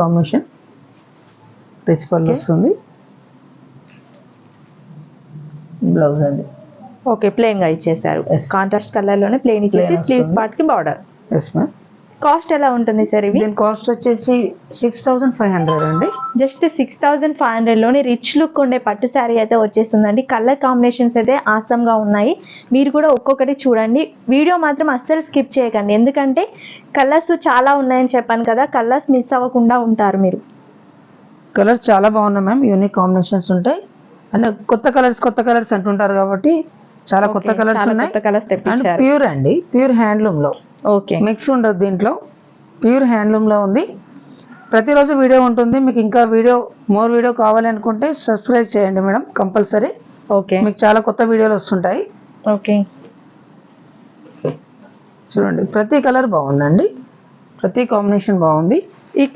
Combination, rich పళ్ళు వస్తుంది. Blouse అండి ఓకే, ప్లెయిన్ గా ఇచ్చేసారు. కాంట్రాస్ట్ కలర్ లోనే ప్లెయిన్ ఇచ్చేసి స్లీవ్స్ పార్ట్ కి బార్డర్. Yes ma'am. కాస్ట్ ఎలా ఉంటుంది సార్ ఇవి? దీని కాస్ట్ వచ్చేసి 6500 అండి. జస్ట్ 6500 లోని రిచ్ లుక్ ఉండే పట్టు శారీ అయితే వచ్చేస్తుందండి. కలర్ కాంబినేషన్స్ అయితే ఆసమ్ గా ఉన్నాయి. మీరు కూడా ఒక్కొక్కటి చూడండి, వీడియో మాత్రం అస్సలు స్కిప్ చేయకండి, ఎందుకంటే కలర్స్ చాలా ఉన్నాయని చెప్పాను కదా, కలర్స్ మిస్ అవ్వకుండా ఉంటారు మీరు. కలర్స్ చాలా బాగున్నాయి మ్యామ్, యూనిక్ కాంబినేషన్స్ ఉంటాయి. అంటే కొత్త కలర్స్ అంటుంటారు కాబట్టి చాలా కొత్త కలర్స్ ఉన్నాయి. అండ్ ప్యూర్ అండి, ప్యూర్ హ్యాండ్లూమ్ లో. ఓకే, మిక్స్ ఉండదు దీంట్లో, ప్యూర్ హ్యాండ్లూమ్ లో ఉంది. ప్రతిరోజు వీడియో ఉంటుంది. మీకు ఇంకా మోర్ వీడియో కావాలి అనుకుంటే సబ్స్క్రైబ్ చేయండి మేడం, కంపల్సరీ. ఓకే, మీకు చాలా కొత్త వీడియోలు వస్తుంటాయి. ఓకే, చూడండి ప్రతి కలర్ బాగుందండి, ప్రతి కాంబినేషన్ బాగుంది. ఈ